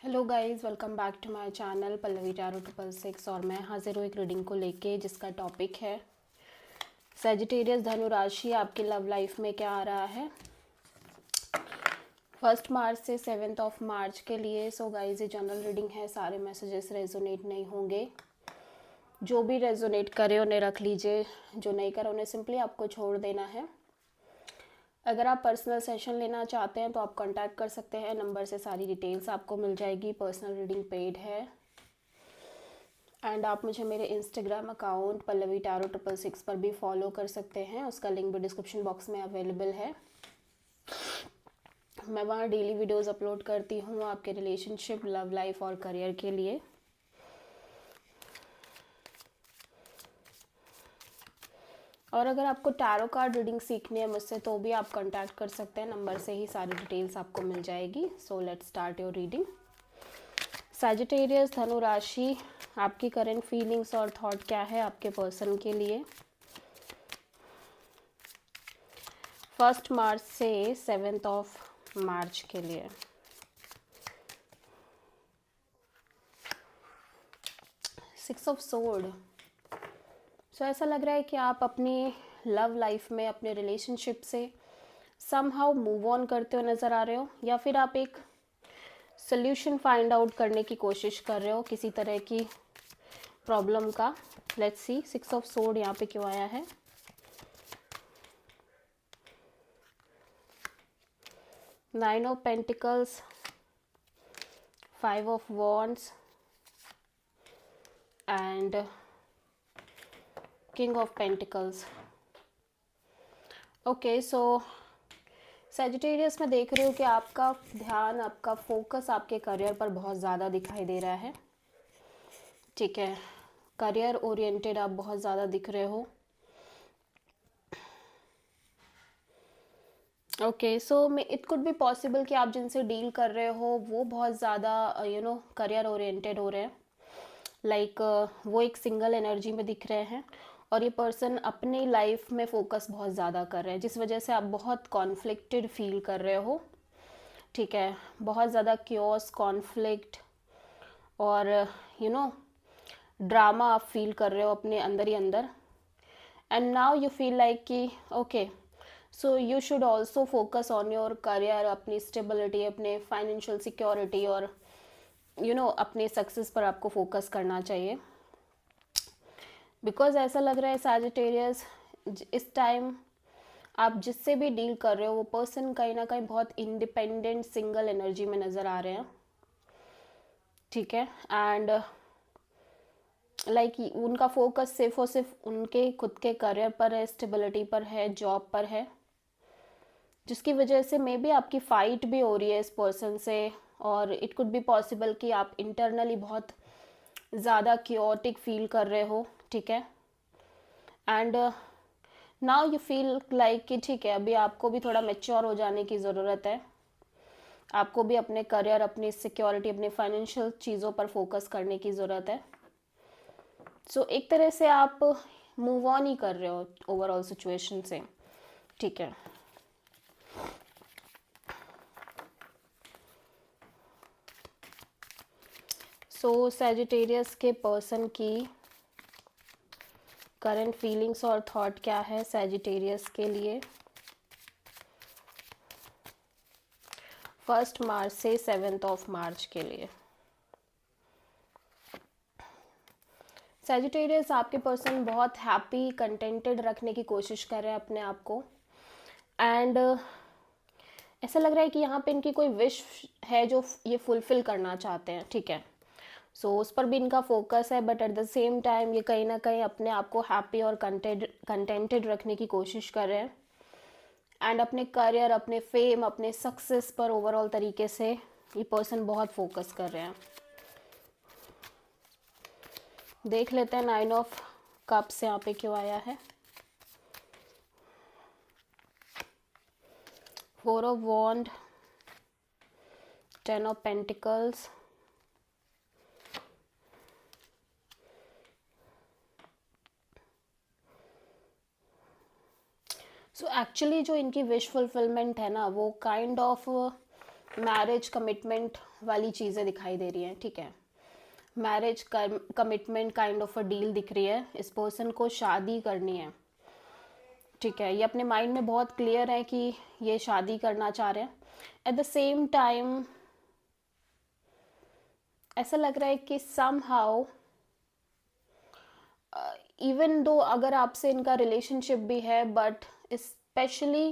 Hello guys, welcome back to my channel Pallavi tarot 666। और मैं हाजिर हूँ एक रीडिंग को लेके जिसका टॉपिक है सैजिटेरियस धनु राशि, आपकी लव लाइफ में क्या आ रहा है 1 मार्च से 7 मार्च के लिए। सो गाइस, ये जनरल रीडिंग है, सारे मैसेजेस रेजोनेट नहीं होंगे। जो भी रेजोनेट करे उन्हें रख लीजिए, जो नहीं करे उन्हें सिंपली आपको छोड़ देना है। अगर आप पर्सनल सेशन लेना चाहते हैं तो आप कांटेक्ट कर सकते हैं, नंबर से सारी डिटेल्स आपको मिल जाएगी। पर्सनल रीडिंग पेड है एंड आप मुझे मेरे इंस्टाग्राम अकाउंट पल्लवी टैरो 666 पर भी फॉलो कर सकते हैं, उसका लिंक भी डिस्क्रिप्शन बॉक्स में अवेलेबल है। मैं वहाँ डेली वीडियोस अपलोड करती हूँ आपके रिलेशनशिप, लव लाइफ और करियर के लिए। और अगर आपको टैरो कार्ड रीडिंग सीखनी है मुझसे तो भी आप कांटेक्ट कर सकते हैं, नंबर से ही सारी डिटेल्स आपको मिल जाएगी। So let's start your reading. Sagittarius धनु राशि, आपकी करंट फीलिंग्स और थॉट क्या है आपके पर्सन के लिए 1 मार्च से 7 मार्च के लिए। Six of sword. सो ऐसा लग रहा है कि आप अपनी लव लाइफ में अपने रिलेशनशिप से समहाउ मूव ऑन करते हुए नज़र आ रहे हो, या फिर आप एक सोल्यूशन फाइंड आउट करने की कोशिश कर रहे हो किसी तरह की प्रॉब्लम का। लेट्स सी, 6 ऑफ सोर्ड यहाँ पे क्यों आया है। Nine of pentacles, 5 of wands and king of pentacles. Okay, so Sagittarius में देख रही हूँ कि आपका ध्यान, आपका फोकस आपके करियर पर बहुत ज़्यादा दिखाई दे रहा है। ठीक है, करियर ओरिएंटेड आप बहुत ज़्यादा दिख रहे हो। Okay, so it could be possible कि आप जिनसे डील कर रहे हो वो बहुत ज़्यादा करियर ओरिएंटेड हो रहे हैं। लाइक वो एक सिंगल एनर्जी में दिख रहे हैं और ये पर्सन अपनी लाइफ में फोकस बहुत ज़्यादा कर रहे हैं, जिस वजह से आप बहुत कॉन्फ्लिक्टेड फील कर रहे हो। ठीक है, बहुत ज़्यादा क्योस, कॉन्फ्लिक्ट और ड्रामा आप फील कर रहे हो अपने अंदर ही अंदर। And now you feel like कि okay, so you should also focus on your career, अपनी स्टेबिलिटी, अपने फाइनेंशियल सिक्योरिटी और अपने सक्सेस पर आपको फोकस करना चाहिए। बिकॉज ऐसा लग रहा है सैजिटेरियस, इस टाइम आप जिससे भी डील कर रहे हो वो पर्सन कहीं ना कहीं बहुत इंडिपेंडेंट सिंगल एनर्जी में नज़र आ रहे हैं। ठीक है, एंड लाइक उनका फोकस सिर्फ और सिर्फ उनके खुद के करियर पर है, स्टेबिलिटी पर है, जॉब पर है, जिसकी वजह से मे बी आपकी फ़ाइट भी हो रही है इस पर्सन से। और इट कुड बी पॉसिबल कि आप इंटरनली बहुत ज़्यादा क्योटिक फील कर रहे हो। ठीक है, and now you feel like कि ठीक है, अभी आपको भी थोड़ा मैच्योर हो जाने की ज़रूरत है। आपको भी अपने करियर, अपनी सिक्योरिटी, अपने फाइनेंशियल चीज़ों पर फोकस करने की ज़रूरत है। सो एक तरह से आप मूव ऑन ही कर रहे हो ओवरऑल सिचुएशन से। ठीक है, सो सैजिटेरियस के पर्सन की करंट फीलिंग्स और थॉट क्या है सैजिटेरियस के लिए 1 मार्च से 7 मार्च के लिए। सैजिटेरियस, आपके पर्सन बहुत हैप्पी, कंटेंटेड रखने की कोशिश कर रहे हैं अपने आप को। एंड ऐसा लग रहा है कि यहाँ पे इनकी कोई विश है जो ये फुलफिल करना चाहते हैं। ठीक है, सो उस पर भी इनका फोकस है, but at the same time ये कहीं ना कहीं अपने आप को हैप्पी और कंटेंटेड रखने की कोशिश कर रहे हैं। एंड अपने करियर, अपने फेम, अपने सक्सेस पर ओवरऑल तरीके से ये पर्सन बहुत फोकस कर रहे हैं। देख लेते हैं 9 ऑफ कप्स यहाँ पे क्यों आया है। 4 of wand, 10 of pentacles, so actually जो इनकी विश फुलफिलमेंट है ना, वो काइंड ऑफ मैरिज कमिटमेंट वाली चीज़ें दिखाई दे रही हैं, ठीक है। Marriage commitment kind of a deal दिख रही है, इस पर्सन को शादी करनी है, ठीक है। ये अपने माइंड में बहुत क्लियर है कि ये शादी करना चाह रहे हैं। एट द सेम टाइम ऐसा लग रहा है कि समहाउ इवन दो अगर आपसे इनका रिलेशनशिप भी है, बट स्पेशली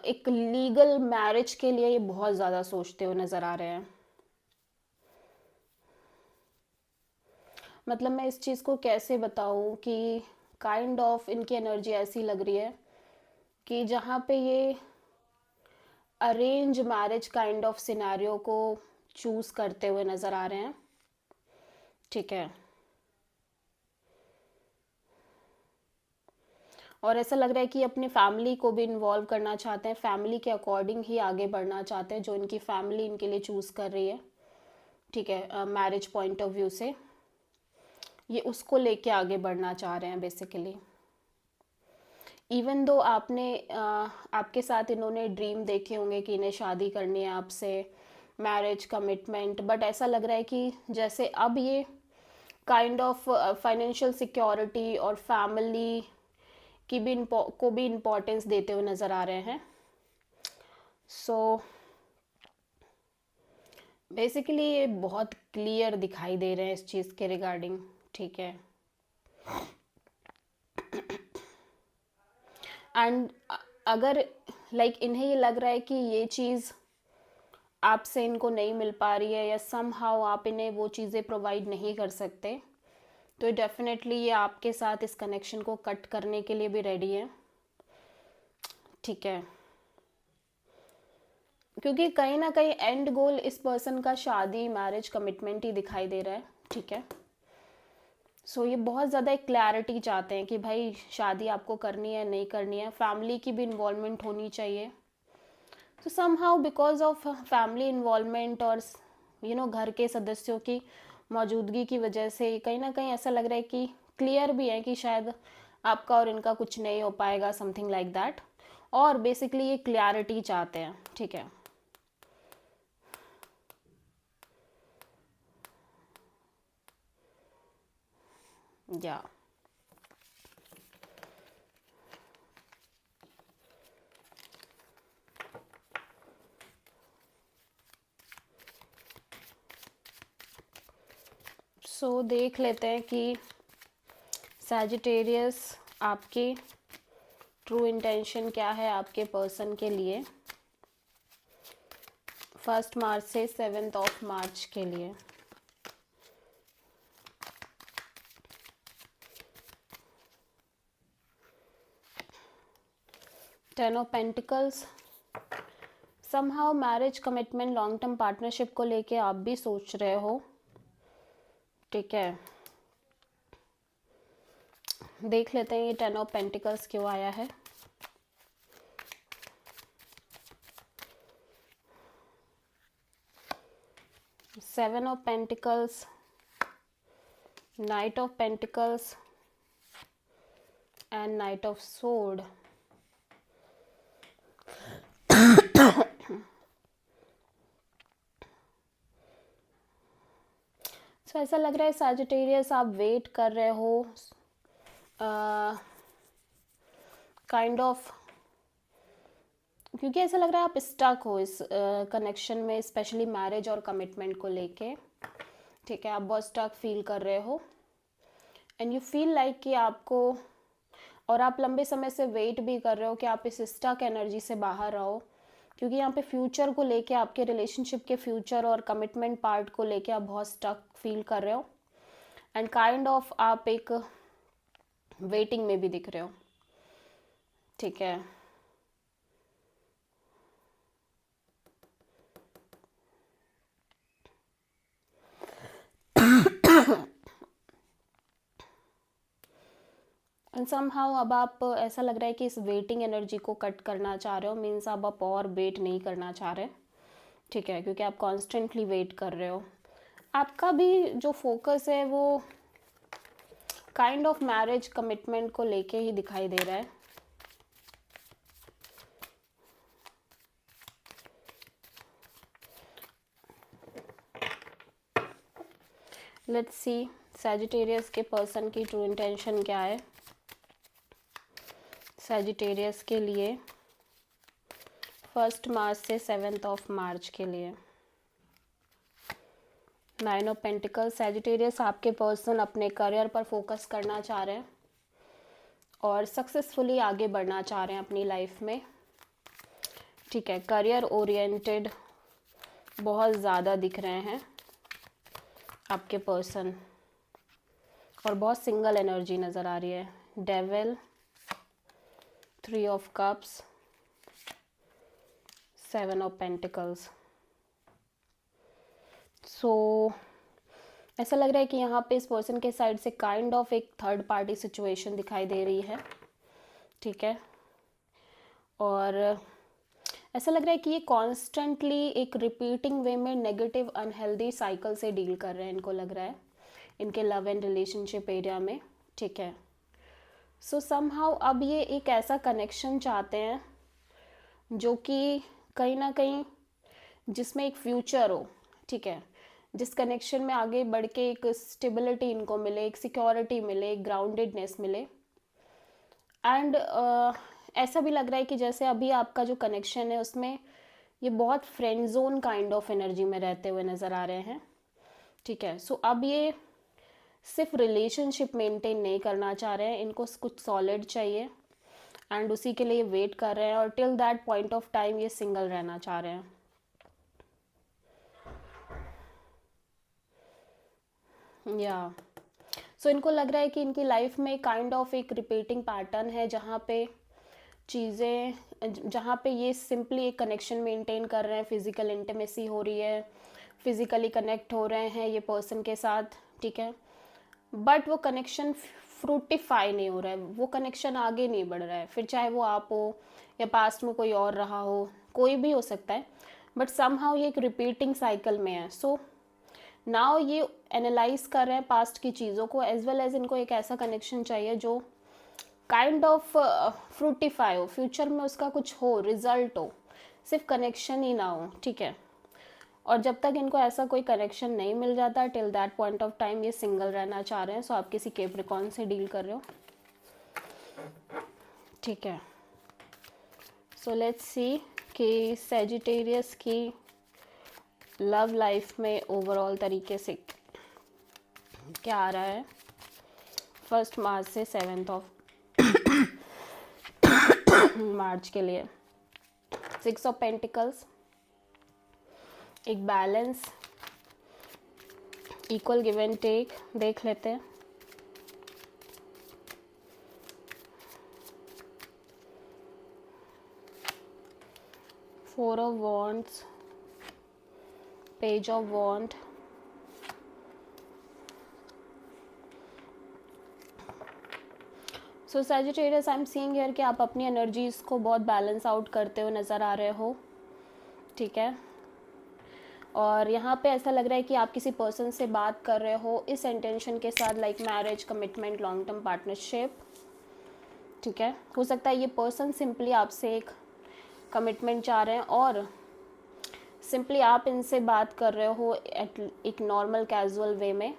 एक लीगल मैरिज के लिए ये बहुत ज़्यादा सोचते हुए नज़र आ रहे हैं। मतलब मैं इस चीज़ को कैसे बताऊँ कि काइंड ऑफ इनकी एनर्जी ऐसी लग रही है कि जहाँ पे ये arrange marriage kind of scenario को चूज़ करते हुए नज़र आ रहे हैं, ठीक है। और ऐसा लग रहा है कि अपनी फैमिली को भी इन्वॉल्व करना चाहते हैं, फैमिली के अकॉर्डिंग ही आगे बढ़ना चाहते हैं, जो इनकी फैमिली इनके लिए चूज़ कर रही है, ठीक है, मैरिज पॉइंट ऑफ व्यू से ये उसको लेके आगे बढ़ना चाह रहे हैं बेसिकली। इवन दो आपके साथ इन्होंने ड्रीम देखे होंगे कि इन्हें शादी करनी है आपसे, मैरिज कमिटमेंट, बट ऐसा लग रहा है कि जैसे अब ये काइंड ऑफ फाइनेंशियल सिक्योरिटी और फैमिली की भी को भी इम्पोर्टेंस देते हुए नज़र आ रहे हैं। सो बेसिकली ये बहुत क्लियर दिखाई दे रहे हैं इस चीज़ के रिगार्डिंग, ठीक है। एंड अगर इन्हें ये लग रहा है कि ये चीज़ आपसे इनको नहीं मिल पा रही है या समहाउ आप इन्हें वो चीज़ें प्रोवाइड नहीं कर सकते, तो डेफिनेटली ये आपके साथ इस कनेक्शन को कट करने के लिए भी रेडी है, ठीक है। क्योंकि कहीं ना कहीं एंड गोल इस पर्सन का शादी मैरिज कमिटमेंट ही दिखाई दे रहा है, ठीक है। सो ये बहुत ज़्यादा एक क्लैरिटी चाहते हैं कि भाई शादी आपको करनी है नहीं करनी है, फैमिली की भी इन्वॉल्वमेंट होनी चाहिए। तो somehow because of family involvement और घर के सदस्यों की मौजूदगी की वजह से कहीं ना कहीं ऐसा लग रहा है कि क्लियर भी है कि शायद आपका और इनका कुछ नहीं हो पाएगा, समथिंग लाइक दैट। और बेसिकली ये क्लैरिटी चाहते हैं, ठीक है। या सो देख लेते हैं कि सैजिटेरियस आपकी ट्रू इंटेंशन क्या है आपके पर्सन के लिए 1 मार्च से 7 मार्च के लिए। Ten of pentacles, somehow marriage commitment long term partnership को लेके आप भी सोच रहे हो, ठीक है। देख लेते हैं ये 10 ऑफ पेंटिकल्स क्यों आया है। Seven of pentacles, knight of pentacles and knight of sword. So ऐसा लग रहा है सैजिटेरियस आप वेट कर रहे हो काइंड ऑफ, क्योंकि ऐसा लग रहा है आप स्टक हो इस कनेक्शन में, स्पेशली मैरिज और कमिटमेंट को लेके, ठीक है। आप बहुत स्टक फील कर रहे हो एंड यू फील लाइक कि आपको, और आप लंबे समय से वेट भी कर रहे हो कि आप इस स्टक एनर्जी से बाहर रहो, क्योंकि यहाँ पे फ्यूचर को लेके, आपके रिलेशनशिप के फ्यूचर और कमिटमेंट पार्ट को लेके आप बहुत स्टक फील कर रहे हो एंड काइंड ऑफ आप एक वेटिंग में भी दिख रहे हो, ठीक है। एंड समहाउ अब आप, ऐसा लग रहा है कि इस वेटिंग एनर्जी को कट करना चाह रहे हो, मीन्स अब आप और वेट नहीं करना चाह रहे, ठीक है, क्योंकि आप कॉन्स्टेंटली वेट कर रहे हो। आपका भी जो फोकस है वो काइंड ऑफ मैरिज कमिटमेंट को लेके ही दिखाई दे रहा है, लेट्स सी सैजिटेरियस के पर्सन की ट्रू इंटेंशन क्या है सैजिटेरियस के लिए 1 मार्च से 7 मार्च के लिए। 9 ऑफ पेंटिकल्स। सैजिटेरियस आपके पर्सन अपने करियर पर फोकस करना चाह रहे हैं और सक्सेसफुली आगे बढ़ना चाह रहे हैं अपनी लाइफ में। ठीक है, करियर ओरिएंटेड बहुत ज़्यादा दिख रहे हैं आपके पर्सन और बहुत सिंगल एनर्जी नज़र आ रही है। Devil, 3 of cups, 7 of pentacles. So ऐसा लग रहा है कि यहाँ पे इस पर्सन के साइड से काइंड ऑफ एक थर्ड पार्टी सिचुएशन दिखाई दे रही है। ठीक है, और ऐसा लग रहा है कि ये कॉन्स्टेंटली एक रिपीटिंग वे में नेगेटिव अनहेल्दी साइकिल से डील कर रहे हैं, इनको लग रहा है इनके लव एंड रिलेशनशिप एरिया में। ठीक है, सो समहाउ अब ये एक ऐसा कनेक्शन चाहते हैं जो कि कहीं ना कहीं जिसमें एक फ्यूचर हो। ठीक है, जिस कनेक्शन में आगे बढ़ के एक स्टेबिलिटी इनको मिले, एक सिक्योरिटी मिले, एक ग्राउंडेडनेस मिले। एंड ऐसा भी लग रहा है कि जैसे अभी आपका जो कनेक्शन है उसमें ये बहुत friend zone kind of energy में रहते हुए नज़र आ रहे हैं। ठीक है, सो अब ये सिर्फ रिलेशनशिप मेंटेन नहीं करना चाह रहे हैं, इनको कुछ सॉलिड चाहिए एंड उसी के लिए वेट कर रहे हैं और till that point of time ये सिंगल रहना चाह रहे हैं। या सो इनको लग रहा है कि इनकी लाइफ में काइंड ऑफ एक रिपीटिंग पैटर्न है जहाँ पे चीज़ें, जहाँ पे ये सिंपली एक कनेक्शन मेंटेन कर रहे हैं, फिज़िकल इंटीमेसी हो रही है, फिज़िकली कनेक्ट हो रहे हैं ये पर्सन के साथ। ठीक है, बट वो कनेक्शन फ्रूटिफाई नहीं हो रहा है, वो कनेक्शन आगे नहीं बढ़ रहा है, फिर चाहे वो आप हो या पास्ट में कोई और रहा हो, कोई भी हो सकता है, बट समहाउ ये एक रिपीटिंग साइकिल में है। सो नाउ ये एनालाइज कर रहे हैं पास्ट की चीज़ों को, एज वेल एज इनको एक ऐसा कनेक्शन चाहिए जो काइंड ऑफ फ्रूटिफाई हो, फ्यूचर में उसका कुछ हो, रिजल्ट हो, सिर्फ कनेक्शन ही ना हो। ठीक है, और जब तक इनको ऐसा कोई कनेक्शन नहीं मिल जाता till that point of time ये सिंगल रहना चाह रहे हैं। सो आप किसी कैप्रिकॉर्न से डील कर रहे हो। ठीक है, सो लेट्स सी कि सैजिटेरियस की लव लाइफ में ओवरऑल तरीके से क्या आ रहा है 1 मार्च से 7 मार्च के लिए। 6 ऑफ पेंटिकल्स, एक balance, equal give and take देख लेते हैं। Four of wands, page of wand, so Sagittarius I am seeing here कि आप अपनी एनर्जीज को बहुत बैलेंस आउट करते हुए नज़र आ रहे हो। ठीक है, और यहाँ पे ऐसा लग रहा है कि आप किसी पर्सन से बात कर रहे हो इस इंटेंशन के साथ, like marriage, commitment, long term partnership. ठीक है, हो सकता है ये पर्सन सिंपली आपसे एक कमिटमेंट चाह रहे हैं और सिंपली आप इनसे बात कर रहे हो एक नॉर्मल कैजुअल वे में।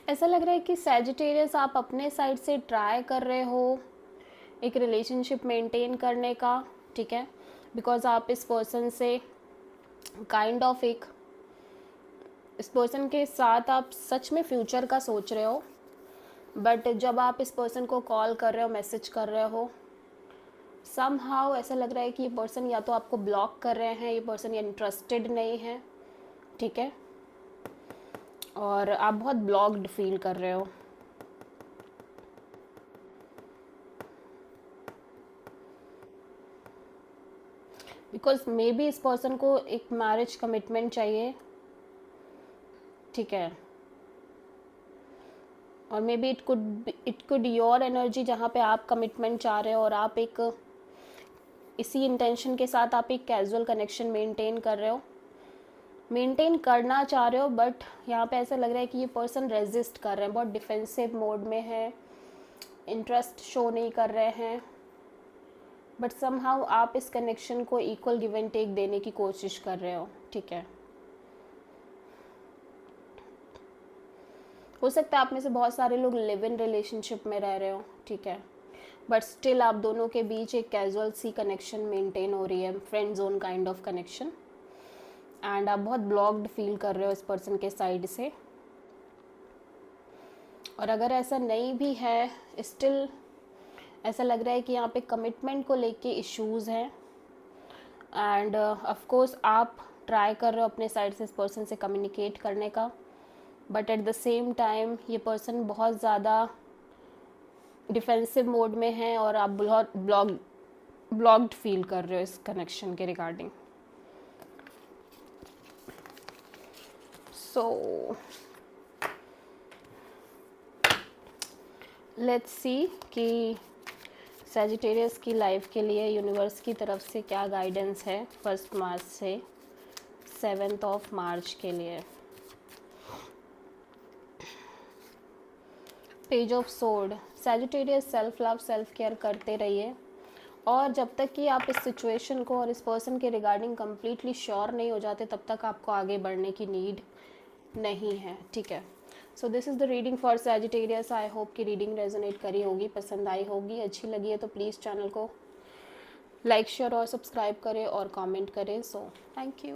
ऐसा लग रहा है कि सैजिटेरियस आप अपने साइड से ट्राई कर रहे हो एक रिलेशनशिप मेंटेन करने का। ठीक है, बिकॉज आप इस पर्सन से काइंड ऑफ एक, इस पर्सन के साथ आप सच में फ्यूचर का सोच रहे हो, बट जब आप इस पर्सन को कॉल कर रहे हो, मैसेज कर रहे हो, समहाउ ऐसा लग रहा है कि ये पर्सन या तो आपको ब्लॉक कर रहे हैं, ये पर्सन ये इंटरेस्टेड नहीं है। ठीक है, और आप बहुत ब्लॉक्ड फील कर रहे हो। बिकॉज मे बी इस पर्सन को एक मैरिज कमिटमेंट चाहिए। ठीक है, और may be it could your energy जहाँ पे आप कमिटमेंट चाह रहे हो और आप एक इसी इंटेंशन के साथ आप एक कैजुअल कनेक्शन मेंटेन कर रहे हो, मेंटेन करना चाह रहे हो, बट यहाँ पे ऐसा लग रहा है कि ये पर्सन रेजिस्ट कर रहे हैं, बहुत डिफेंसिव मोड में है, इंटरेस्ट शो नहीं कर रहे हैं, बट समहाउ आप इस कनेक्शन को इक्वल गिव एंड टेक देने की कोशिश कर रहे हो, ठीक है। हो सकता है आप में से बहुत सारे लोग लिव इन रिलेशनशिप में रह रहे हो, ठीक है, बट स्टिल आप दोनों के बीच एक कैजुअल सी कनेक्शन मेंटेन हो रही है, friend zone kind of connection, and आप बहुत ब्लॉक्ड फील कर रहे हो इस पर्सन के साइड से। और अगर ऐसा नहीं भी है, स्टिल ऐसा लग रहा है कि यहाँ पे कमिटमेंट को लेके इश्यूज़ हैं, एंड ऑफ कोर्स आप ट्राई कर रहे हो अपने साइड से इस पर्सन से कम्युनिकेट करने का, but at the same time ये पर्सन बहुत ज़्यादा डिफेंसिव मोड में है और आप बहुत ब्लॉक्ड फील कर रहे हो इस कनेक्शन के रिगार्डिंग। सो लेट्स सी कि सैजिटेरियस की लाइफ के लिए यूनिवर्स की तरफ से क्या गाइडेंस है 1 मार्च से 7 मार्च के लिए। Page of sword, Sagittarius self love self care करते रहिए, और जब तक कि आप इस सिचुएशन को और इस पर्सन के रिगार्डिंग कम्प्लीटली श्योर नहीं हो जाते तब तक आपको आगे बढ़ने की नीड नहीं है, ठीक है। So this is the reading for Sagittarius. I hope कि रीडिंग रेजोनेट करी होगी, पसंद आई होगी, अच्छी लगी है तो प्लीज़ चैनल को लाइक शेयर और सब्सक्राइब करें और कमेंट करें। So thank you.